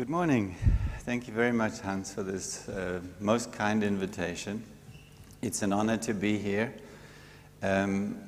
Good morning. Thank you very much, Hans, for this most kind invitation. It's an honor to be here. I'm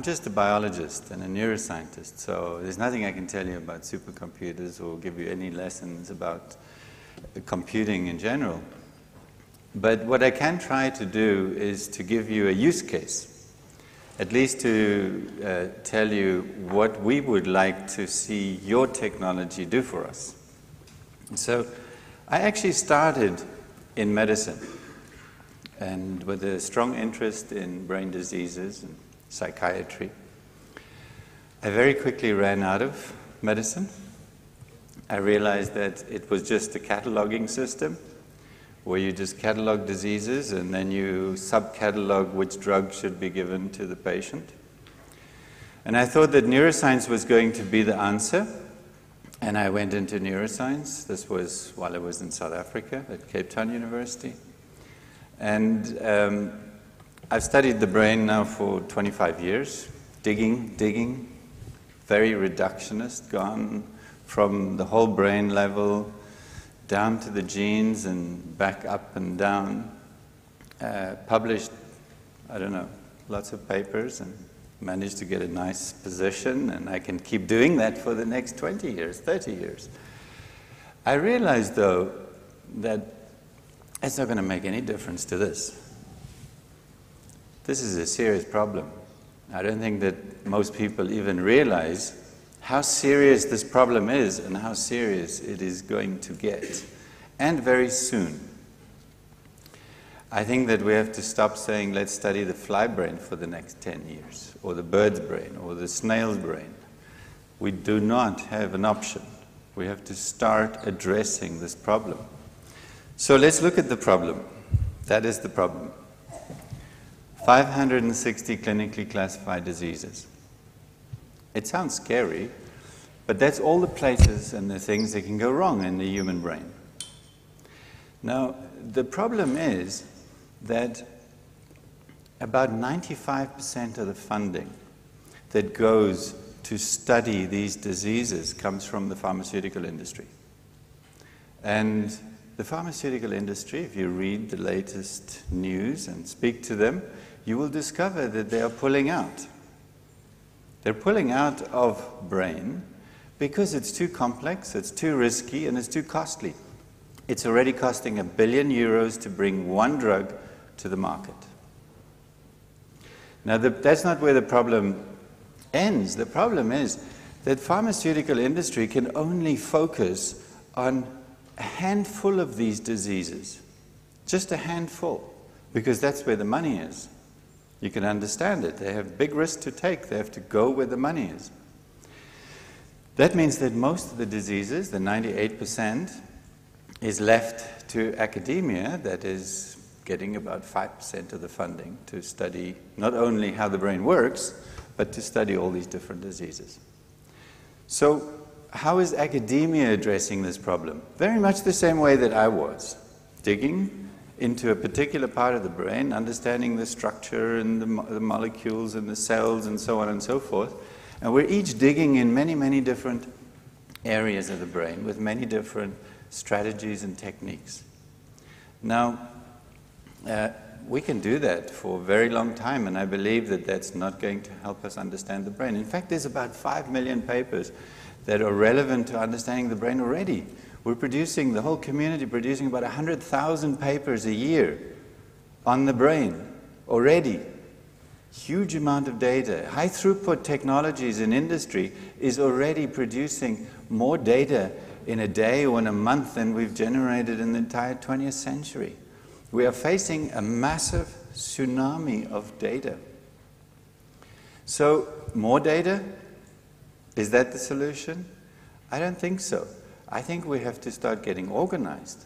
just a biologist and a neuroscientist, so there's nothing I can tell you about supercomputers or give you any lessons about computing in general. But what I can try to do is to give you a use case, at least to tell you what we would like to see your technology do for us. So I actually started in medicine, and with a strong interest in brain diseases and psychiatry. I very quickly ran out of medicine. I realized that it was just a cataloging system where you just catalog diseases and then you sub-catalog which drug should be given to the patient. And I thought that neuroscience was going to be the answer. And I went into neuroscience. This was while I was in South Africa at Cape Town University. And I've studied the brain now for 25 years, digging, very reductionist, gone from the whole brain level down to the genes and back up and down. Published, I don't know, lots of papers and managed to get a nice position, and I can keep doing that for the next 20 years, 30 years. I realized, though, that it's not going to make any difference to this. This is a serious problem. I don't think that most people even realize how serious this problem is and how serious it is going to get, and very soon. I think that we have to stop saying, let's study the fly brain for the next 10 years, or the bird's brain, or the snail's brain. We do not have an option. We have to start addressing this problem. So let's look at the problem. That is the problem. 560 clinically classified diseases. It sounds scary, but that's all the places and the things that can go wrong in the human brain. Now, the problem is that about 95% of the funding that goes to study these diseases comes from the pharmaceutical industry. And the pharmaceutical industry, if you read the latest news and speak to them, you will discover that they are pulling out. They're pulling out of brain because it's too complex, it's too risky, and it's too costly. It's already costing €1 billion to bring one drug to the market. Now, that's not where the problem ends. The problem is that pharmaceutical industry can only focus on a handful of these diseases, just a handful, because that's where the money is. You can understand it. They have big risks to take. They have to go where the money is. That means that most of the diseases, the 98%, is left to academia, that is getting about 5% of the funding to study not only how the brain works, but to study all these different diseases. So how is academia addressing this problem? Very much the same way that I was, digging into a particular part of the brain, understanding the structure and the molecules and the cells and so on and so forth. And we're each digging in many, many different areas of the brain with many different strategies and techniques. Now, we can do that for a very long time, and I believe that that's not going to help us understand the brain. In fact, there's about 5 million papers that are relevant to understanding the brain already. We're producing, the whole community producing about 100,000 papers a year on the brain already. Huge amount of data. High throughput technologies in industry is already producing more data in a day or in a month than we've generated in the entire 20th century. We are facing a massive tsunami of data. So, more data? Is that the solution? I don't think so. I think we have to start getting organized.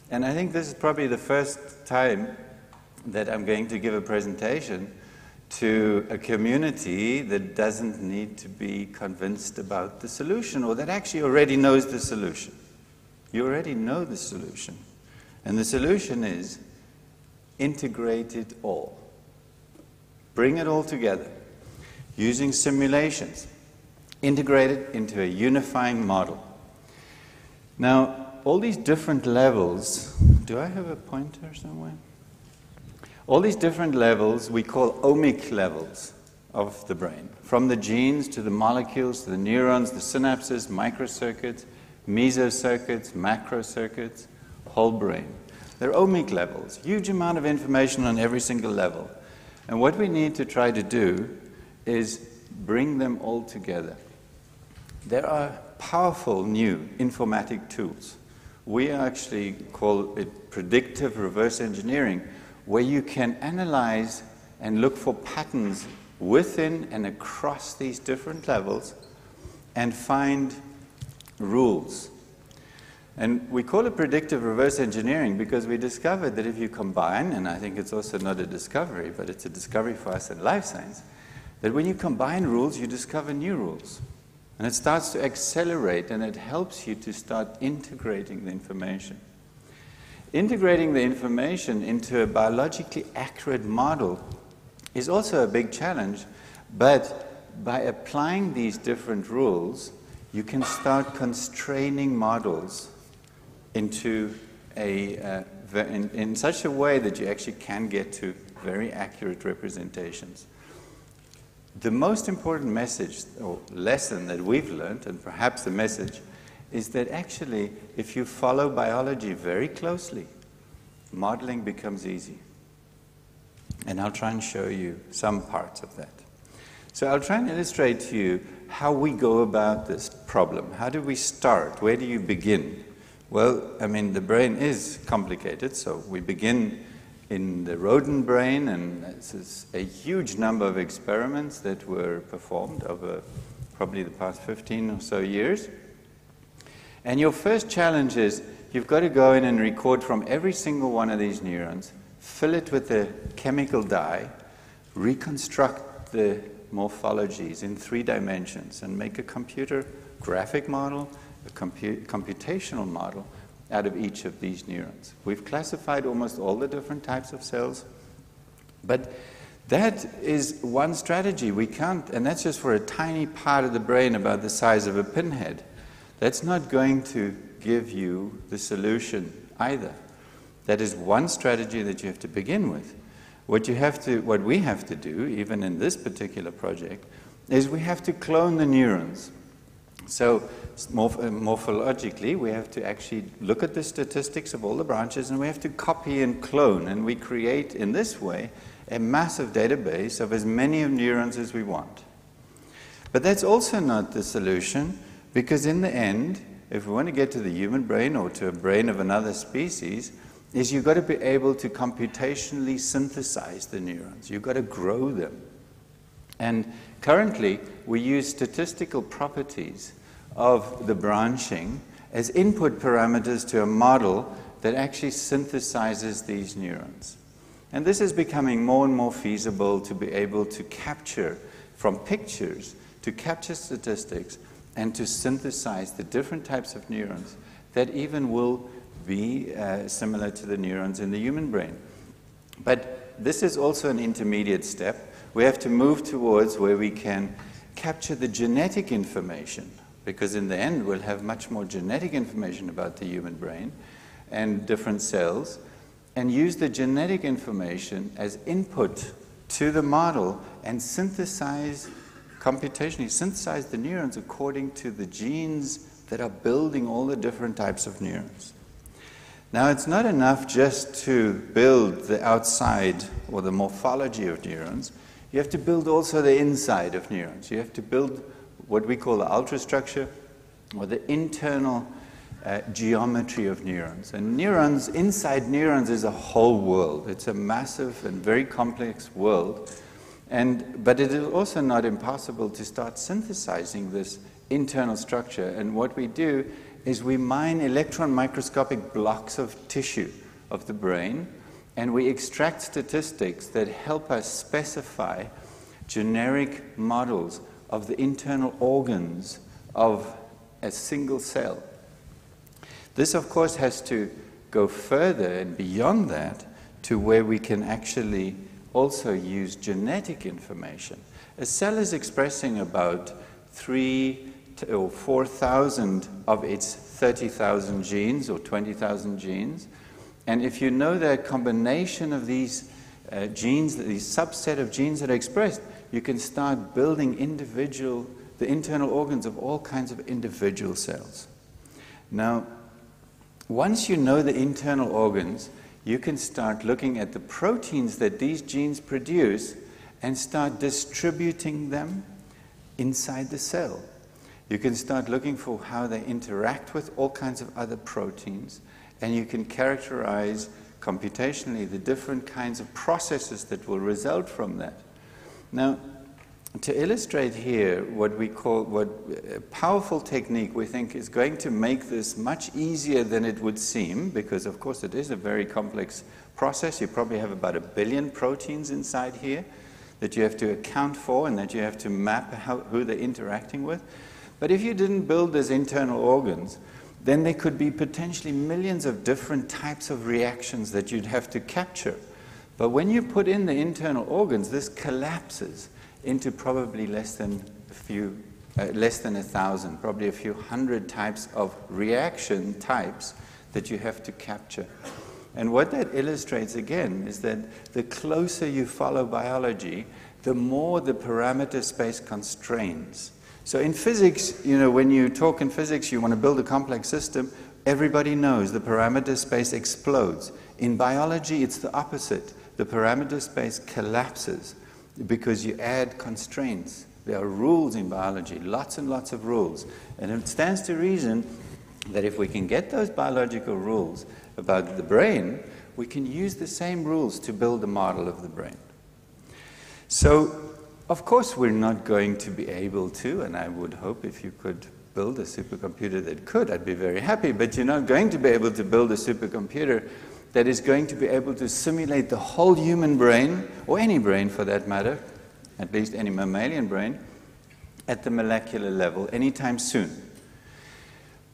And I think this is probably the first time that I'm going to give a presentation to a community that doesn't need to be convinced about the solution, or that actually already knows the solution. You already know the solution. And the solution is integrate it all. Bring it all together using simulations. Integrate it into a unifying model. Now, all these different levels, do I have a pointer somewhere? All these different levels we call omic levels of the brain, from the genes to the molecules, to the neurons, the synapses, microcircuits, mesocircuits, macrocircuits, whole brain. They're omic levels, huge amount of information on every single level. And what we need to try to do is bring them all together. There are powerful new informatic tools. We actually call it predictive reverse engineering, where you can analyze and look for patterns within and across these different levels and find rules. And we call it predictive reverse engineering because we discovered that if you combine, and I think it's also not a discovery, but it's a discovery for us in life science, that when you combine rules, you discover new rules. And it starts to accelerate, and it helps you to start integrating the information. Integrating the information into a biologically accurate model is also a big challenge, but by applying these different rules, you can start constraining models into in such a way that you actually can get to very accurate representations. The most important message or lesson that we've learned, and perhaps the message, is that actually if you follow biology very closely, modeling becomes easy. And I'll try and show you some parts of that. So I'll try and illustrate to you how we go about this problem. How do we start? Where do you begin? Well, I mean, the brain is complicated, so we begin in the rodent brain, and this is a huge number of experiments that were performed over probably the past 15 or so years. And your first challenge is you've got to go in and record from every single one of these neurons, fill it with a chemical dye, reconstruct the morphologies in 3 dimensions, and make a computer graphic model, a computational model out of each of these neurons. We've classified almost all the different types of cells, but that is one strategy. We can't, and that's just for a tiny part of the brain about the size of a pinhead. That's not going to give you the solution either. That is one strategy that you have to begin with. What we have to do, even in this particular project, is we have to clone the neurons. So morphologically, we have to actually look at the statistics of all the branches, and we have to copy and clone, and we create in this way a massive database of as many neurons as we want. But that's also not the solution, because in the end, if we want to get to the human brain or to a brain of another species, is you've got to be able to computationally synthesize the neurons. You've got to grow them. And currently, we use statistical properties of the branching as input parameters to a model that actually synthesizes these neurons. And this is becoming more and more feasible to be able to capture from pictures, to capture statistics, and to synthesize the different types of neurons that even will be similar to the neurons in the human brain. But this is also an intermediate step. We have to move towards where we can capture the genetic information, because in the end we'll have much more genetic information about the human brain and different cells, and use the genetic information as input to the model and computationally synthesize the neurons according to the genes that are building all the different types of neurons. Now, it's not enough just to build the outside or the morphology of neurons. You have to build also the inside of neurons. You have to build what we call the ultrastructure, or the internal geometry of neurons. And neurons, inside neurons, is a whole world. It's a massive and very complex world. But it is also not impossible to start synthesizing this internal structure. And what we do is we mine electron microscopic blocks of tissue of the brain, and we extract statistics that help us specify generic models of the internal organs of a single cell. This, of course, has to go further and beyond that to where we can actually also use genetic information. A cell is expressing about 3 or 4,000 of its 30,000 genes or 20,000 genes. And if you know the combination of these genes, these subset of genes that are expressed, you can start building the internal organs of all kinds of individual cells. Now, once you know the internal organs, you can start looking at the proteins that these genes produce and start distributing them inside the cell. You can start looking for how they interact with all kinds of other proteins, and you can characterize computationally the different kinds of processes that will result from that. Now, to illustrate here what a powerful technique we think is going to make this much easier than it would seem, because of course it is a very complex process. You probably have about 1 billion proteins inside here that you have to account for and that you have to map who they're interacting with. But if you didn't build those internal organs, then there could be potentially millions of different types of reactions that you'd have to capture. But when you put in the internal organs, this collapses into probably less than 1,000, probably a few hundred types of reaction types that you have to capture. And what that illustrates again is that the closer you follow biology, the more the parameter space constrains. So in physics, when you talk in physics, you want to build a complex system, everybody knows the parameter space explodes. In biology, it's the opposite. The parameter space collapses because you add constraints. There are rules in biology, lots and lots of rules. And it stands to reason that if we can get those biological rules about the brain, we can use the same rules to build a model of the brain. So, of course, we're not going to be able to, and I would hope if you could build a supercomputer that could, I'd be very happy, but you're not going to be able to build a supercomputer that is going to be able to simulate the whole human brain, or any brain for that matter, at least any mammalian brain, at the molecular level anytime soon.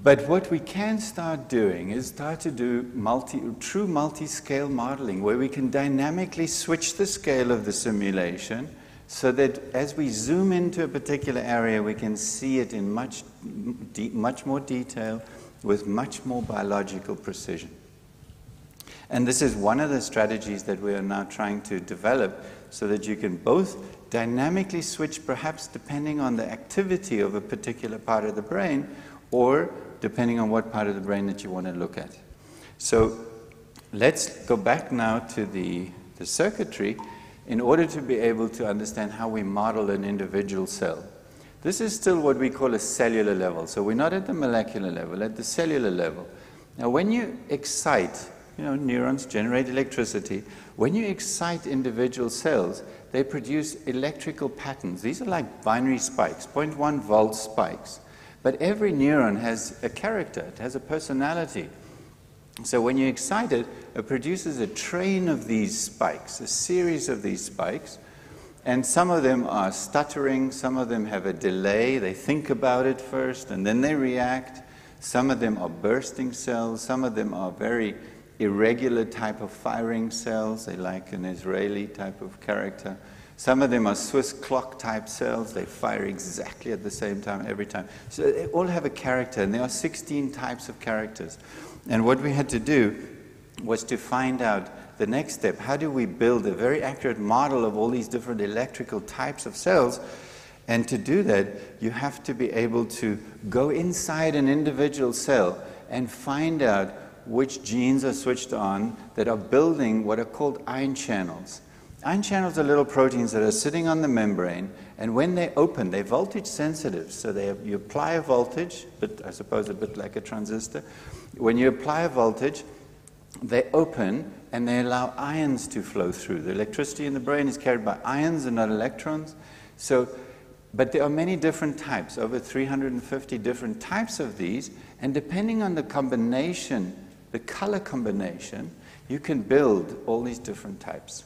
But what we can start doing is start to do true multi-scale modeling, where we can dynamically switch the scale of the simulation so that as we zoom into a particular area, we can see it in much more detail with much more biological precision. And this is one of the strategies that we are now trying to develop, so that you can both dynamically switch, perhaps depending on the activity of a particular part of the brain, or depending on what part of the brain that you want to look at. So let's go back now to the circuitry in order to be able to understand how we model an individual cell. This is still what we call a cellular level. So we're not at the molecular level, at the cellular level. Now when you excite, neurons generate electricity. When you excite individual cells, they produce electrical patterns. These are like binary spikes, 0.1 volt spikes. But every neuron has a character, it has a personality. So when you excite it, it produces a train of these spikes, a series of these spikes. And some of them are stuttering, some of them have a delay, they think about it first and then they react. Some of them are bursting cells, some of them are very irregular type of firing cells, they like an Israeli type of character. Some of them are Swiss clock type cells, they fire exactly at the same time every time. So they all have a character, and there are 16 types of characters. And what we had to do was to find out the next step. How do we build a very accurate model of all these different electrical types of cells? And to do that, you have to be able to go inside an individual cell and find out which genes are switched on that are building what are called ion channels. Ion channels are little proteins that are sitting on the membrane, and when they open, they're voltage sensitive. So you apply a voltage, but I suppose a bit like a transistor. When you apply a voltage, they open and they allow ions to flow through. The electricity in the brain is carried by ions and not electrons. But there are many different types, over 350 different types of these, and depending on the combination, the color combination, you can build all these different types.